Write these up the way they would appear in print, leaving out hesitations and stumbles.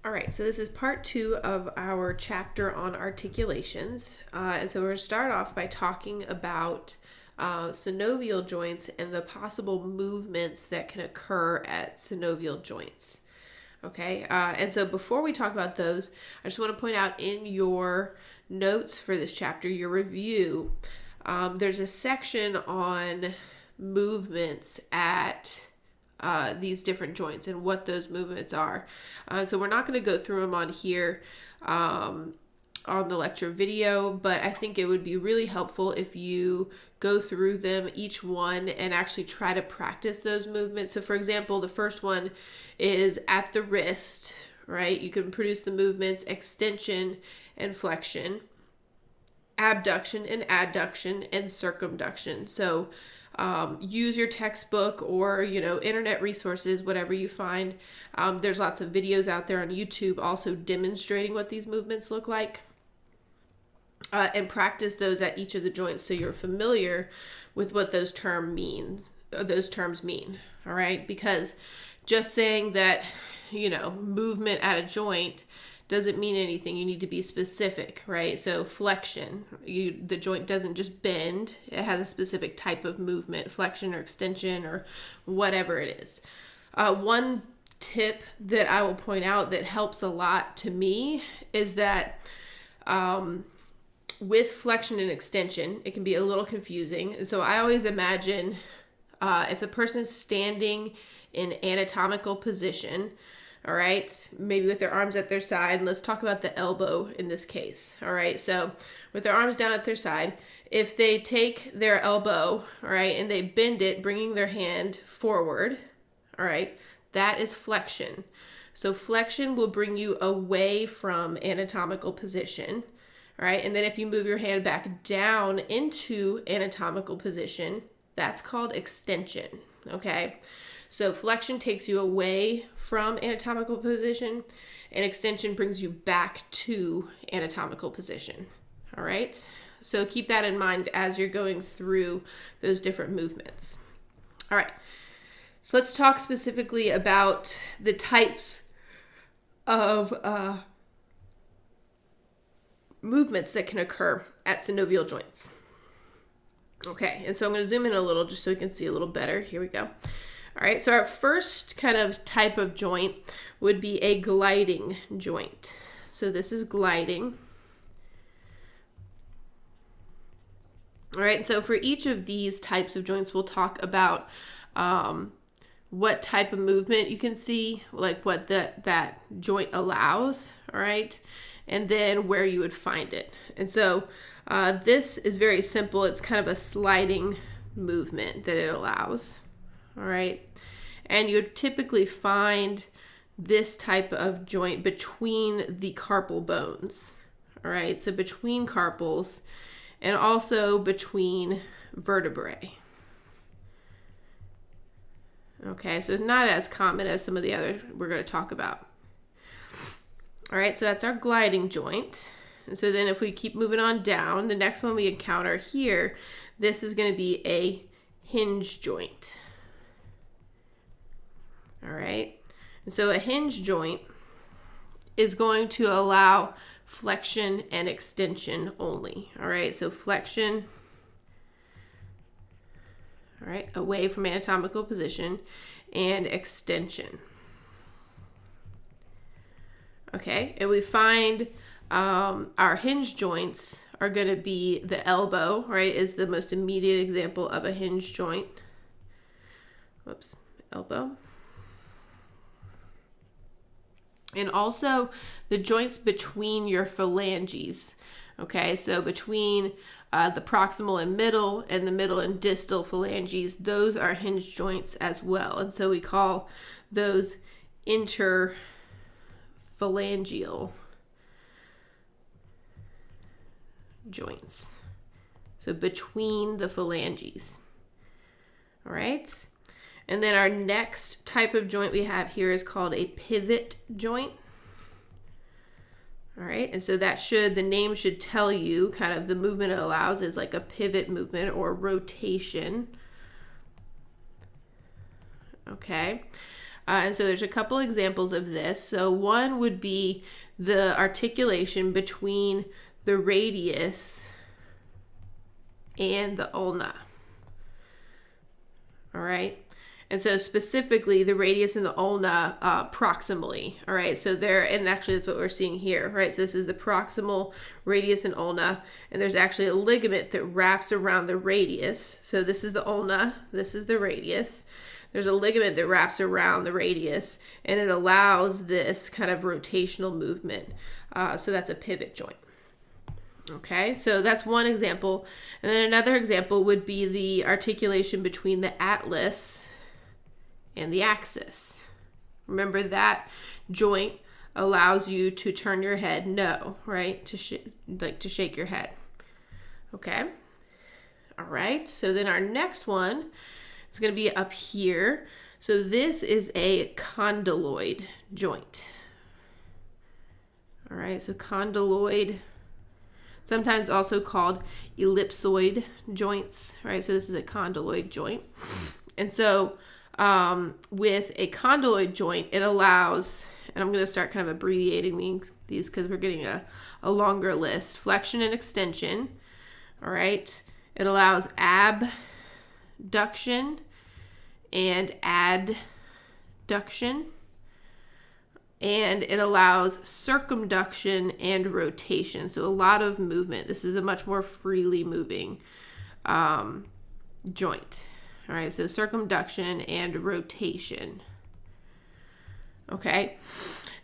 All right, so this is part 2 of our chapter on articulations. And so we're going to start off by talking about synovial joints and the possible movements that can occur at synovial joints. Okay, and so before we talk about those, I just want to point out in your notes for this chapter, your review, there's a section on movements at these different joints and what those movements are. So we're not going to go through them on here on the lecture video, but I think it would be really helpful if you go through them, each one, and actually try to practice those movements. So for example, the first one is at the wrist, right? You can produce the movements extension and flexion, abduction and adduction, and circumduction. So use your textbook or, internet resources, whatever you find. There's lots of videos out there on YouTube also demonstrating what these movements look like. And practice those at each of the joints so you're familiar with what those terms mean. All right? Because just saying that, movement at a joint doesn't mean anything. You need to be specific, right? So flexion, the joint doesn't just bend. It has a specific type of movement, flexion or extension or whatever it is. One tip that I will point out that helps a lot to me is that with flexion and extension, it can be a little confusing. And so I always imagine if the person is standing in anatomical position, all right, maybe with their arms at their side, and let's talk about the elbow in this case. All right, so with their arms down at their side, if they take their elbow, all right, and they bend it, bringing their hand forward, all right, that is flexion. So flexion will bring you away from anatomical position, all right, and then if you move your hand back down into anatomical position, that's called extension, okay? So flexion takes you away from anatomical position, and extension brings you back to anatomical position. All right? So keep that in mind as you're going through those different movements. All right. So let's talk specifically about the types of movements that can occur at synovial joints. Okay, and so I'm going to zoom in a little just so we can see a little better. Here we go. All right, so our first kind of type of joint would be a gliding joint. So this is gliding. All right, so for each of these types of joints, we'll talk about what type of movement you can see, like what that joint allows, all right, and then where you would find it. And so this is very simple. It's kind of a sliding movement that it allows. All right, and you would typically find this type of joint between the carpal bones. All right, so between carpals and also between vertebrae. Okay, so it's not as common as some of the others we're going to talk about. All right, so that's our gliding joint. And so then if we keep moving on down, the next one we encounter here, this is going to be a hinge joint. All right, and so a hinge joint is going to allow flexion and extension only. All right, so flexion, all right, away from anatomical position, and extension. Okay, and we find our hinge joints are going to be the elbow, right, is the most immediate example of a hinge joint. Whoops, elbow. And also the joints between your phalanges, okay? So between the proximal and middle and the middle and distal phalanges, those are hinge joints as well. And so we call those interphalangeal joints. So between the phalanges, all right? And then our next type of joint we have here is called a pivot joint. All right, and so the name should tell you kind of the movement it allows is like a pivot movement or rotation. Okay, And so there's a couple examples of this. So one would be the articulation between the radius and the ulna. All right. And so specifically the radius and the ulna proximally. All right. So there, and actually that's what we're seeing here. Right. So this is the proximal radius and ulna. And there's actually a ligament that wraps around the radius. So this is the ulna. This is the radius. There's a ligament that wraps around the radius, and it allows this kind of rotational movement. So that's a pivot joint. Okay, so that's one example. And then another example would be the articulation between the atlas and the axis. Remember that joint allows you to turn your head no, right? To shake your head. Okay. All right. So then our next one is going to be up here. So this is a condyloid joint. All right. So condyloid, sometimes also called ellipsoid joints, right? So this is a condyloid joint. And so with a condyloid joint, it allows, and I'm going to start kind of abbreviating these because we're getting a longer list. Flexion and extension, all right? It allows abduction and adduction. And it allows circumduction and rotation. So a lot of movement. This is a much more freely moving joint. All right, so circumduction and rotation. Okay,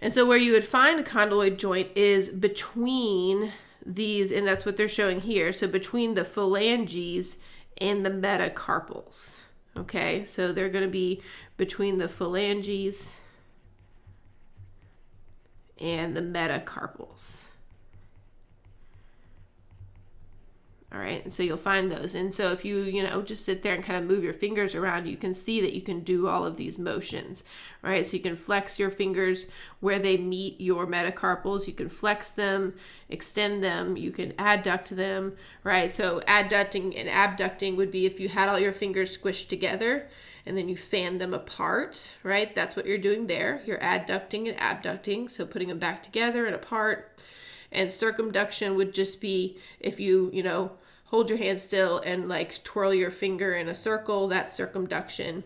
and so where you would find a condyloid joint is between these, and that's what they're showing here. So between the phalanges and the metacarpals. Okay, so they're going to be between the phalanges and the metacarpals. All right, and so you'll find those. And so if you just sit there and kind of move your fingers around, you can see that you can do all of these motions, right? So you can flex your fingers where they meet your metacarpals. You can flex them, extend them, you can adduct them, right? So adducting and abducting would be if you had all your fingers squished together and then you fan them apart, right? That's what you're doing there. You're adducting and abducting, so putting them back together and apart. And circumduction would just be if you hold your hand still and like twirl your finger in a circle, that's circumduction.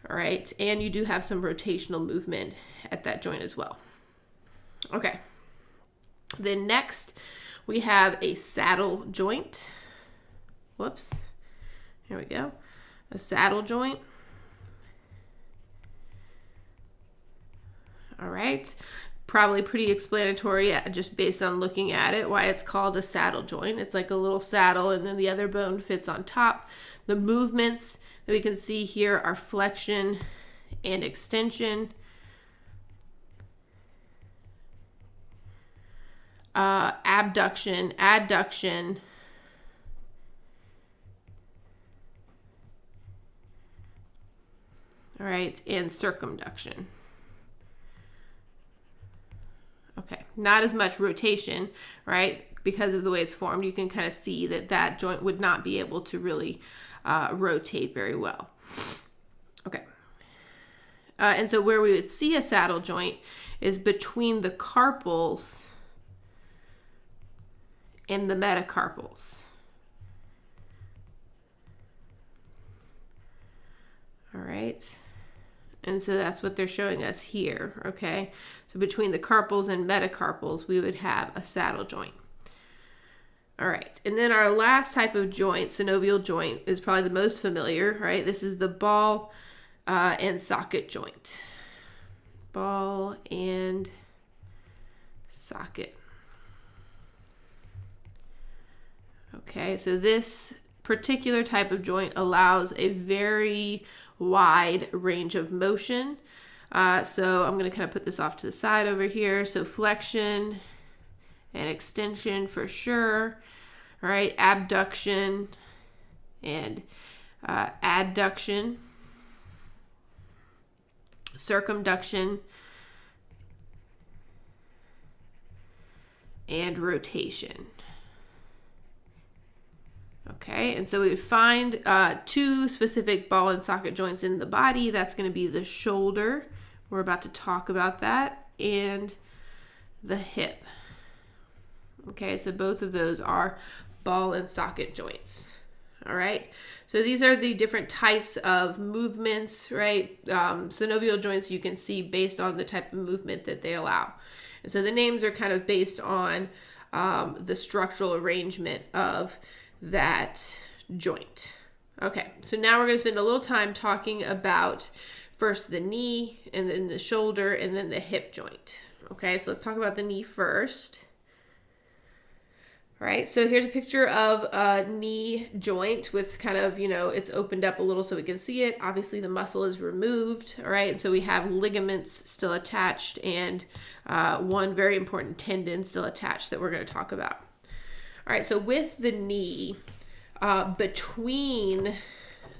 All right. And you do have some rotational movement at that joint as well. Okay. Then next we have a saddle joint. Whoops. Here we go. A saddle joint. All right. Probably pretty explanatory just based on looking at it, why it's called a saddle joint. It's like a little saddle and then the other bone fits on top. The movements that we can see here are flexion and extension. Abduction, adduction. All right, and circumduction. Okay, not as much rotation, right? Because of the way it's formed, you can kind of see that that joint would not be able to really rotate very well. Okay. And so where we would see a saddle joint is between the carpals and the metacarpals. All right. And so that's what they're showing us here, okay? So between the carpals and metacarpals, we would have a saddle joint. All right, and then our last type of joint, synovial joint, is probably the most familiar, right? This is the ball and socket joint. Ball and socket. Okay, so this particular type of joint allows a very wide range of motion. So I'm going to kind of put this off to the side over here. So flexion and extension for sure. All right, abduction and adduction, circumduction, and rotation. Okay, and so we would find two specific ball and socket joints in the body. That's going to be the shoulder We're about to talk about that. And the hip. Okay, so both of those are ball and socket joints. All right, so these are the different types of movements, right? Synovial joints you can see based on the type of movement that they allow. And so the names are kind of based on the structural arrangement of that joint. Okay, so now we're going to spend a little time talking about first the knee, and then the shoulder, and then the hip joint. Okay, so let's talk about the knee first. All right, so here's a picture of a knee joint with kind of, it's opened up a little so we can see it. Obviously, the muscle is removed, all right? And so we have ligaments still attached and one very important tendon still attached that we're going to talk about. All right, so with the knee, between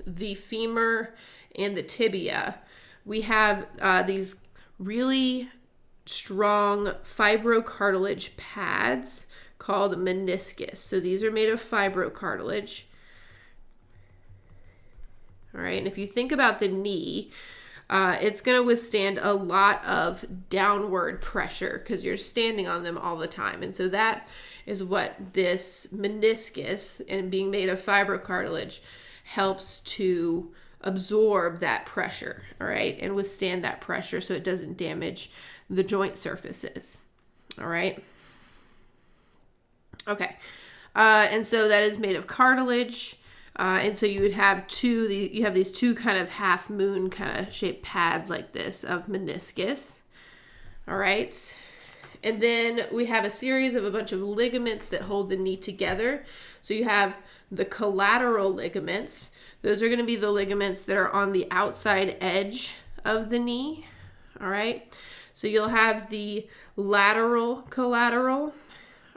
the femur and the tibia, we have these really strong fibrocartilage pads called meniscus. So these are made of fibrocartilage. All right, and if you think about the knee, it's going to withstand a lot of downward pressure because you're standing on them all the time. And so that is what this meniscus, and being made of fibrocartilage, helps to absorb that pressure, all right, and withstand that pressure so it doesn't damage the joint surfaces. All right. Okay, and so that is made of cartilage, and so you would have you have these two kind of half moon kind of shaped pads like this of meniscus. All right, and then we have a series of a bunch of ligaments that hold the knee together. So you have the collateral ligaments. Those are going to be the ligaments that are on the outside edge of the knee. All right, so you'll have the lateral collateral.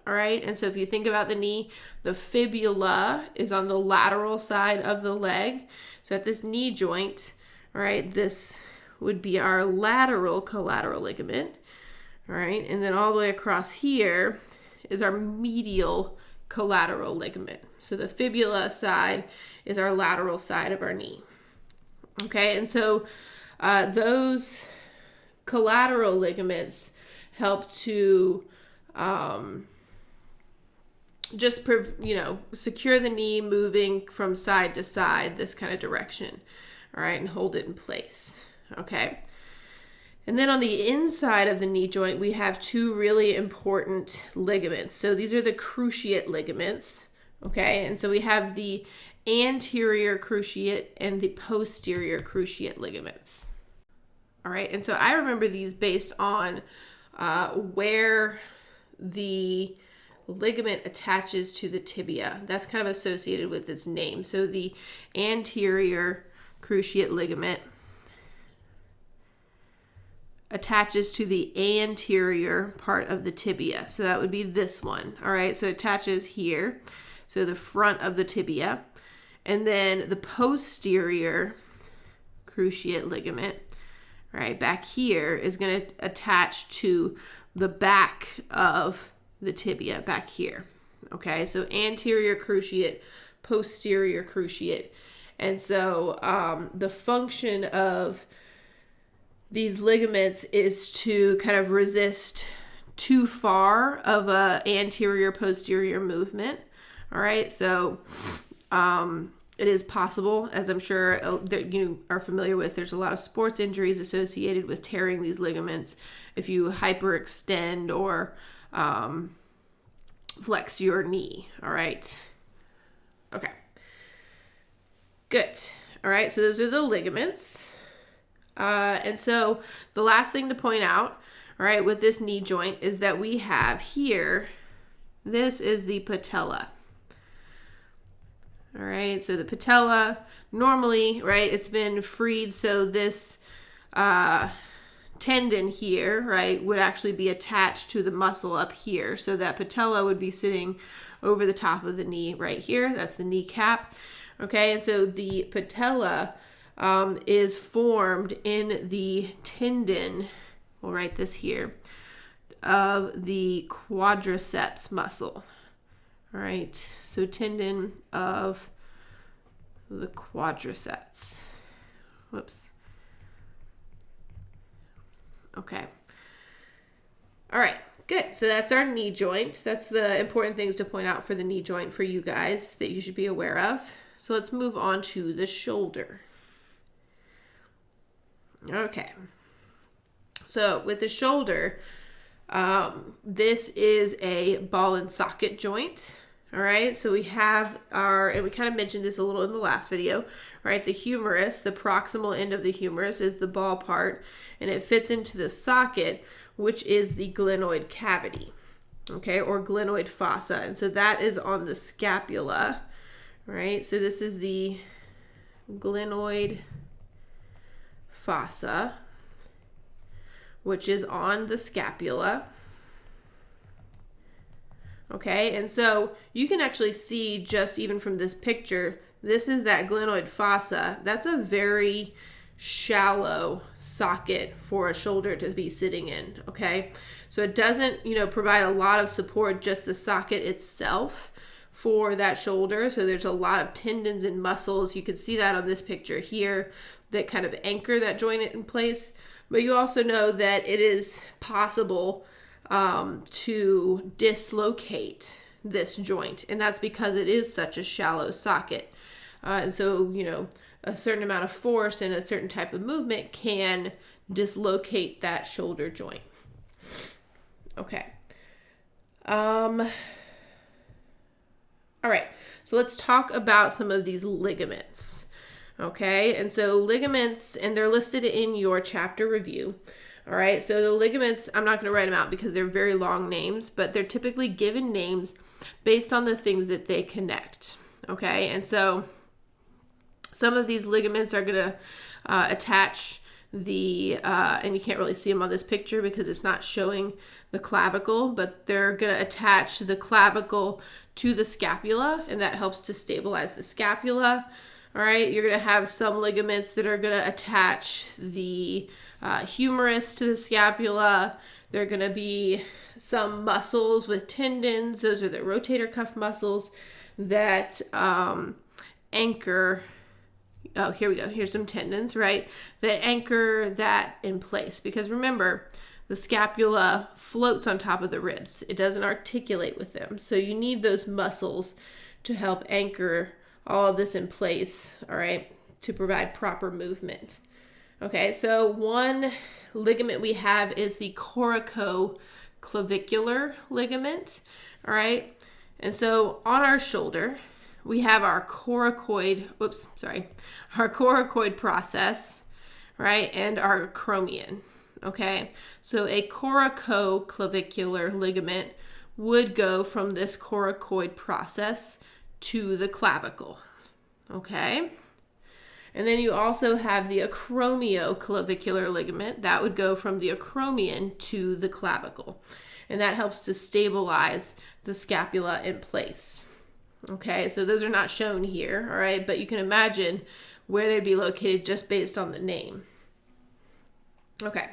All right, and so if you think about the knee, the fibula is on the lateral side of the leg. So at this knee joint, all right, this would be our lateral collateral ligament. All right, and then all the way across here is our medial collateral ligament. So the fibula side is our lateral side of our knee. Okay, and so those collateral ligaments help to just, secure the knee moving from side to side, this kind of direction, all right, and hold it in place, okay? And then on the inside of the knee joint, we have two really important ligaments. So these are the cruciate ligaments, okay? And so we have the anterior cruciate and the posterior cruciate ligaments, all right? And so I remember these based on where the ligament attaches to the tibia. That's kind of associated with its name. So the anterior cruciate ligament attaches to the anterior part of the tibia. So that would be this one. All right, so it attaches here. So the front of the tibia. And then the posterior cruciate ligament, right, back here is going to attach to the back of the tibia back here. Okay, so anterior cruciate, posterior cruciate. And so the function of these ligaments is to kind of resist too far of a anterior posterior movement. All right, so it is possible, as I'm sure that you are familiar with, there's a lot of sports injuries associated with tearing these ligaments if you hyperextend or flex your knee. All right. Okay. Good. All right. So those are the ligaments. And so the last thing to point out, all right, with this knee joint is that we have here, this is the patella. All right. So the patella normally, right, it's been freed. So this, tendon here, right, would actually be attached to the muscle up here. So that patella would be sitting over the top of the knee right here. That's the kneecap. Okay, and so the patella is formed in the tendon, we'll write this here, of the quadriceps muscle. All right, so tendon of the quadriceps. Whoops. Okay. All right, good. So that's our knee joint. That's the important things to point out for the knee joint for you guys that you should be aware of. So let's move on to the shoulder. Okay. So with the shoulder, this is a ball and socket joint. All right, so we have and we kind of mentioned this a little in the last video, right? The humerus, the proximal end of the humerus is the ball part, and it fits into the socket, which is the glenoid cavity, okay, or glenoid fossa. And so that is on the scapula, right? So this is the glenoid fossa, which is on the scapula. Okay, and so you can actually see just even from this picture, this is that glenoid fossa. That's a very shallow socket for a shoulder to be sitting in, okay? So it doesn't, provide a lot of support, just the socket itself for that shoulder. So there's a lot of tendons and muscles. You can see that on this picture here that kind of anchor that joint in place. But you also know that it is possible to dislocate this joint, and that's because it is such a shallow socket. And so, a certain amount of force and a certain type of movement can dislocate that shoulder joint. Okay. All right, so let's talk about some of these ligaments. Okay, and so ligaments, and they're listed in your chapter review. All right, so the ligaments, I'm not going to write them out because they're very long names, but they're typically given names based on the things that they connect. Okay, and so some of these ligaments are going to attach and you can't really see them on this picture because it's not showing the clavicle, but they're going to attach the clavicle to the scapula, and that helps to stabilize the scapula. All right, you're going to have some ligaments that are going to attach the humerus to the scapula. There are going to be some muscles with tendons. Those are the rotator cuff muscles that anchor. Oh, here we go. Here's some tendons, right? That anchor that in place. Because remember, the scapula floats on top of the ribs. It doesn't articulate with them. So you need those muscles to help anchor all of this in place, all right, to provide proper movement. Okay, so one ligament we have is the coracoclavicular ligament, all right? And so on our shoulder, we have our coracoid process, right, and our acromion, okay? So a coracoclavicular ligament would go from this coracoid process to the clavicle, okay? And then you also have the acromioclavicular ligament that would go from the acromion to the clavicle, and that helps to stabilize the scapula in place. Okay, so those are not shown here, all right, but you can imagine where they'd be located just based on the name. Okay.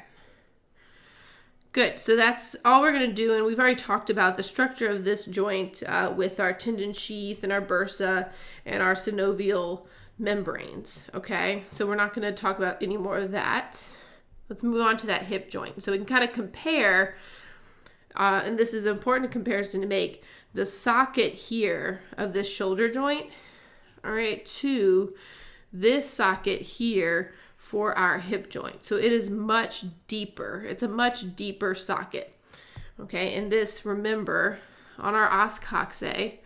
Good, so that's all we're going to do, and we've already talked about the structure of this joint with our tendon sheath and our bursa and our synovial membranes, okay? So we're not going to talk about any more of that. Let's move on to that hip joint. So we can kind of compare, and this is an important comparison to make, the socket here of this shoulder joint, all right, to this socket here for our hip joint. So it is much deeper. It's a much deeper socket. Okay, and this, remember, on our os coxae,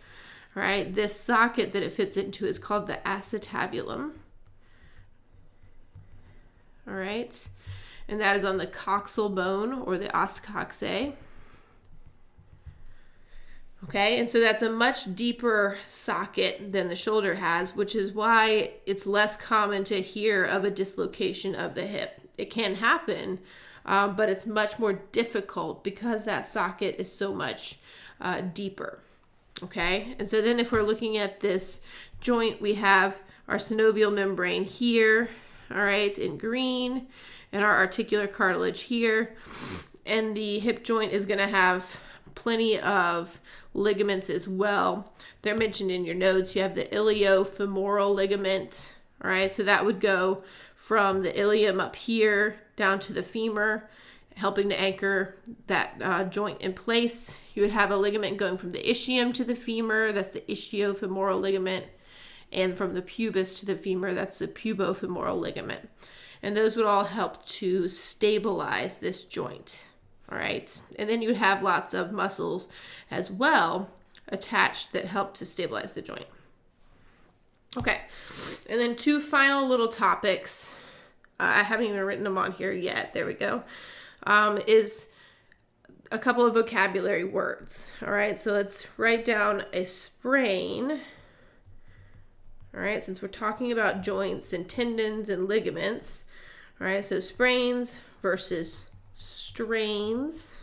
right, this socket that it fits into is called the acetabulum. All right, and that is on the coxal bone or the os coxae. Okay, and so that's a much deeper socket than the shoulder has, which is why it's less common to hear of a dislocation of the hip. It can happen, but it's much more difficult because that socket is so much deeper. Okay, and so then if we're looking at this joint, we have our synovial membrane here, all right, in green, and our articular cartilage here. And the hip joint is going to have plenty of ligaments as well. They're mentioned in your notes. You have the iliofemoral ligament, all right, so that would go from the ilium up here down to the femur, helping to anchor that joint in place. You would have a ligament going from the ischium to the femur, that's the ischiofemoral ligament, and from the pubis to the femur, that's the pubofemoral ligament. And those would all help to stabilize this joint. All right. And then you would have lots of muscles as well attached that help to stabilize the joint. Okay. And then 2 final little topics. I haven't even written them on here yet. There we go. Is a couple of vocabulary words. All right. So let's write down a sprain. All right. Since we're talking about joints and tendons and ligaments. All right. So sprains versus strains.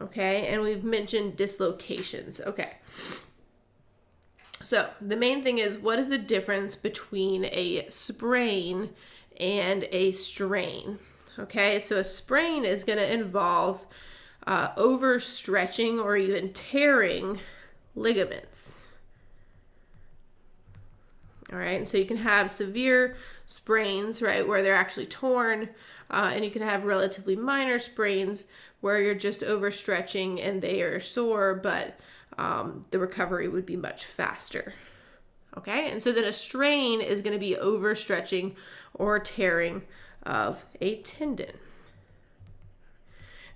Okay, and we've mentioned dislocations. Okay, so the main thing is, what is the difference between a sprain and a strain? Okay, so a sprain is going to involve overstretching or even tearing ligaments. All right, and so you can have severe sprains, right, where they're actually torn, and you can have relatively minor sprains where you're just overstretching and they are sore, but the recovery would be much faster. Okay, and so then a strain is going to be overstretching or tearing of a tendon.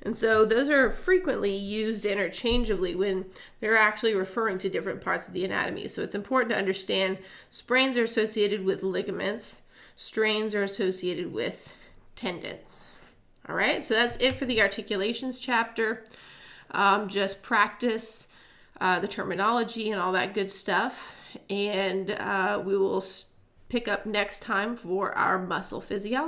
And so those are frequently used interchangeably when they're actually referring to different parts of the anatomy. So it's important to understand sprains are associated with ligaments, strains are associated with tendons. All right, so that's it for the articulations chapter. Just practice the terminology and all that good stuff. And we will pick up next time for our muscle physiology.